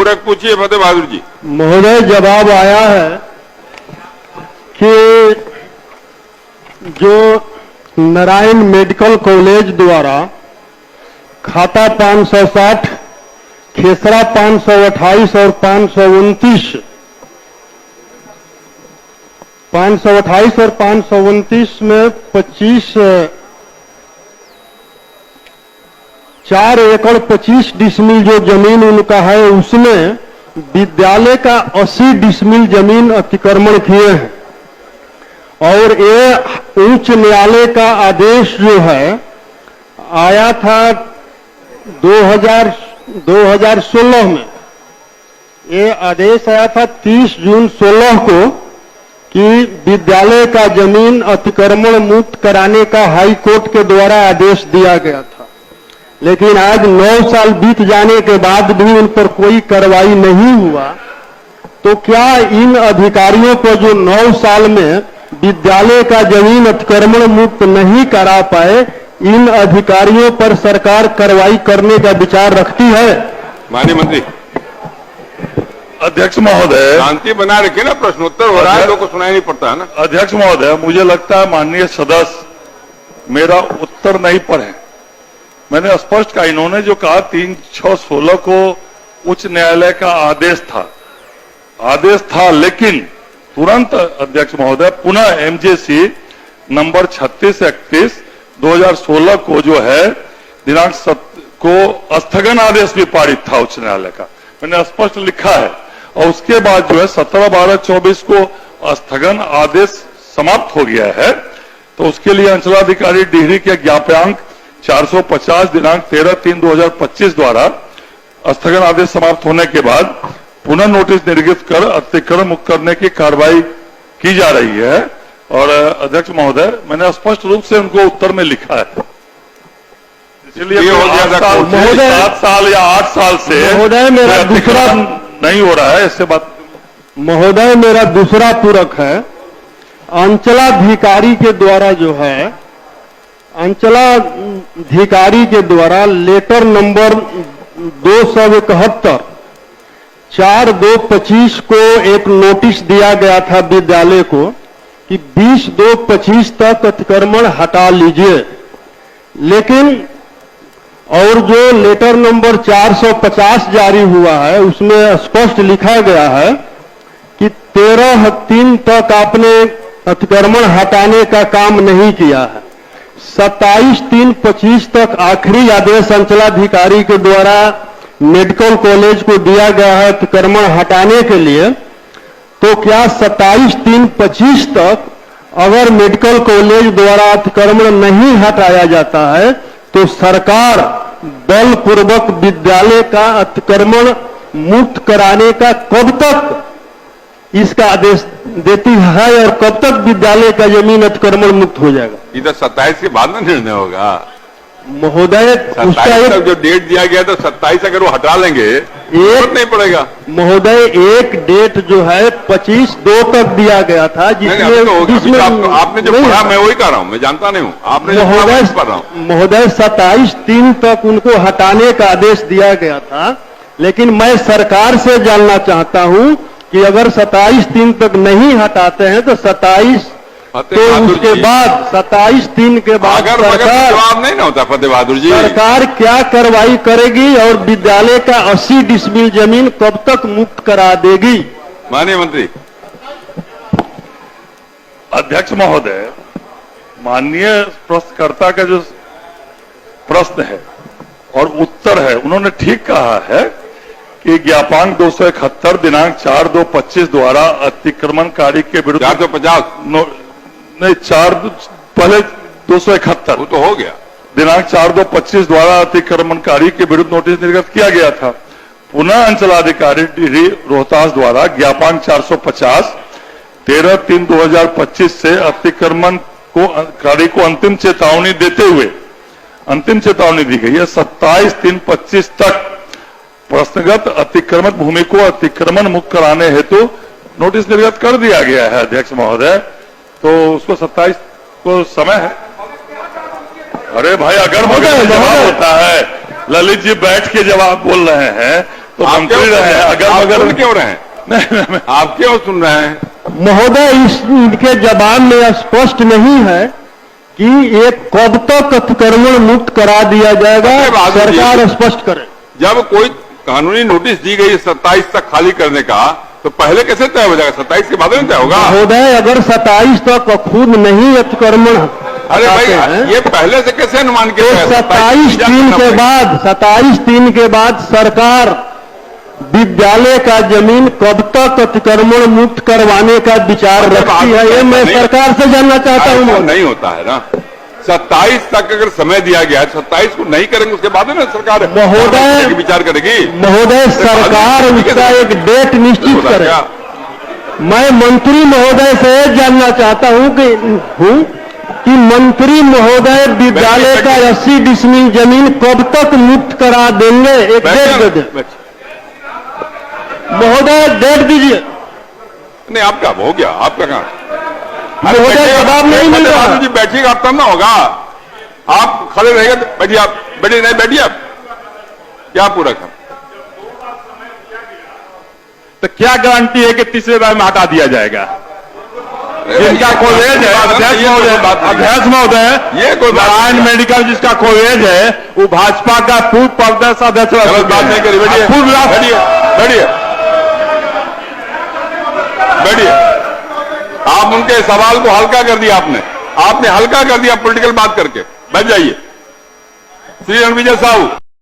पूरक पूछिए फतेह बहादुर जी। महोदय, जवाब आया है कि जो नारायण मेडिकल कॉलेज द्वारा खाता 560, खेसरा 528 और 529 और 529 में 4 एकड़ 25 डिसमिल जो जमीन उनका है, उसमें विद्यालय का 80 डिसमिल जमीन अतिक्रमण किए हैं। और ये उच्च न्यायालय का आदेश जो है आया था 2016 में। ये आदेश आया था 30 जून 16 को कि विद्यालय का जमीन अतिक्रमण मुक्त कराने का हाई कोर्ट के द्वारा आदेश दिया गया था। लेकिन आज 9 साल बीत जाने के बाद भी उन पर कोई कार्रवाई नहीं हुआ। तो क्या इन अधिकारियों को जो 9 साल में विद्यालय का जमीन अतिक्रमण मुक्त नहीं करा पाए, इन अधिकारियों पर सरकार कार्रवाई करने का विचार रखती है? माननीय मंत्री। अध्यक्ष महोदय, शांति बना रखे ना, प्रश्नोत्तर हो रहा है, लोगों को सुनाई नहीं पड़ता है ना। अध्यक्ष महोदय, मुझे लगता है माननीय सदस्य मेरा उत्तर नहीं पढ़े। मैंने स्पष्ट कहा, इन्होंने जो कहा 3/6/16 को उच्च न्यायालय का आदेश था, लेकिन तुरंत अध्यक्ष महोदय पुनः एमजेसी नंबर 3631 2016 को जो है दिनांक 7 को स्थगन आदेश भी पारित था उच्च न्यायालय का, मैंने स्पष्ट लिखा है। और उसके बाद जो है 17/12/24 को स्थगन आदेश समाप्त हो गया है। तो उसके लिए अंचलाधिकारी डिहरी के ज्ञापनांक 450 दिनांक 13/3/2025 द्वारा स्थगन आदेश समाप्त होने के बाद पुनः नोटिस निर्गत कर अतिक्रमण मुक्त करने की कार्रवाई की जा रही है। और अध्यक्ष महोदय, मैंने स्पष्ट रूप से उनको उत्तर में लिखा है। इसलिए 7 साल या 8 साल से महोदय मेरा दूसरा नहीं हो रहा है, इससे बात। महोदय मेरा दूसरा पूरक है, अंचलाधिकारी के द्वारा जो है, अंचलाधिकारी के द्वारा लेटर नंबर 271 4/2/25 को एक नोटिस दिया गया था विद्यालय को कि 20/2/25 तक अतिक्रमण हटा लीजिए। लेकिन और जो लेटर नंबर 450 जारी हुआ है, उसमें स्पष्ट लिखा गया है कि 13/3 तक आपने अतिक्रमण हटाने का काम नहीं किया है। 27/3/25 तक आखिरी आदेश अंचलाधिकारी के द्वारा मेडिकल कॉलेज को दिया गया है अतिक्रमण हटाने के लिए। तो क्या 27/3/25 तक अगर मेडिकल कॉलेज द्वारा अतिक्रमण नहीं हटाया जाता है तो सरकार बलपूर्वक विद्यालय का अतिक्रमण मुक्त कराने का कब तक इसका आदेश देती है और कब तक विद्यालय का जमीन अतिक्रमण मुक्त हो जाएगा? इधर 27 के बाद ना निर्णय होगा महोदय। 27 तक जो डेट दिया गया था, 27 अगर वो हटा लेंगे जरूरत नहीं पड़ेगा। महोदय, एक डेट जो है 25/2 तक दिया गया था, जिसमें आपने जो पढ़ा मैं वही कह रहा हूँ, मैं जानता नहीं हूँ, आपने पढ़ रहा हूँ। महोदय 27/3 तक उनको हटाने का आदेश दिया गया था। लेकिन मैं सरकार से जानना चाहता हूँ कि अगर 27/3 तक नहीं हटाते हैं तो 27 तो उसके बाद 27/3 के बाद सरकार जवाब नहीं ना होता। फतेह बहादुर जी, सरकार क्या कार्रवाई करेगी और विद्यालय का 80 डिसमिल जमीन कब तक मुक्त करा देगी? माननीय मंत्री। अध्यक्ष महोदय, माननीय प्रश्नकर्ता का जो प्रश्न है और उत्तर है, उन्होंने ठीक कहा है कि ज्ञापनांक 271 दिनांक 4/2/25 द्वारा अतिक्रमणकारी के विरुद्ध 450 नहीं 4 पहले 271 वो तो हो गया, दिनांक 4/2/25 द्वारा अतिक्रमणकारी के विरुद्ध नोटिस निर्गत किया गया था। पुनः अंचलाधिकारी डिहरी रोहतास द्वारा ज्ञापनांक 450 13/3/2025 से अतिक्रमणकारी को अंतिम चेतावनी देते हुए अंतिम चेतावनी दी गई है। 27/3/25 तक प्रश्नगत अतिक्रमण भूमि को अतिक्रमण मुक्त कराने हेतु नोटिस निर्गत कर दिया गया है। अध्यक्ष महोदय, तो उसको 27 को समय है। अरे भाई, अगर मगर जवाब होता है, ललित जी बैठ के जवाब बोल रहे हैं तो आप मंत्री क्यों सुन रहे रहे हैं, हैं? अगर आप मगर सुन क्यों रहे हैं? नहीं, आप क्यों सुन रहे हैं? महोदय, इनके जवाब में स्पष्ट नहीं है कि ये कब तक अतिक्रमण मुक्त करा दिया जाएगा। अरे बहादुर जी, सरकार स्पष्ट करे। जब कोई कानूनी नोटिस दी गई 27 तक खाली करने का, तो पहले कैसे तय हो जाएगा? 27 के बाद में तय होगा। महोदय, अगर 27 तक खुद नहीं अतिक्रमण अरे भाई, हटाते हैं, ये पहले से कैसे अनुमान तो किया है? 27 3 के बाद सरकार विद्यालय का जमीन कब तक अतिक्रमण मुक्त करवाने का विचार अरे रखती है, ये मैं नहीं- सरकार से जानना चाहता हूं। ऐसा महोदय, नहीं होता है ना। 27 तक अगर समय दिया गया है, 27 को नहीं करेंगे उसके बाद ना सरकार महोदय- विचार करेगी। महोदय, सरकार उसका एक डेट निश्चित करे। क्या? मैं मंत्री महोदय से जानना चाहता हूं कि मंत्री महोदय विद्यालय का 80 डिसमिल जमीन कब तक मुक्त करा देंगे, एक डेट दे दें। महोदय, डेट दीजिए। नहीं, आपका हो गया, आपका कहाँ? महोदय, जवाब नहीं मिल रहा। जी बैठिएगा, अब तब ना होगा। आप खड़े रहेंगे तो बैठिए, आप बैठिए, नहीं बैठिए आप। क्या पूरा कर? तो क्या गारंटी है कि तीसरे बार में हटा दिया जाएगा? जिनका कॉलेज है, अध्यक्ष महोदय, ये कोई बात नारायण नहीं। मेडिकल जिसका कॉलेज है, वो भाजपा का पूर्व प्रदेश अध्यक्ष रह गलत चुके बात हैं। नहीं करी। बैठिए, पूर्व राष्ट्र- बैठिए, बैठिए, बैठिए। आप उनके सवाल को हल्का कर दिया, आपने हल्का कर दिया पॉलिटिकल बात करके। बैठ जाइए। श्री रणविजय साहू।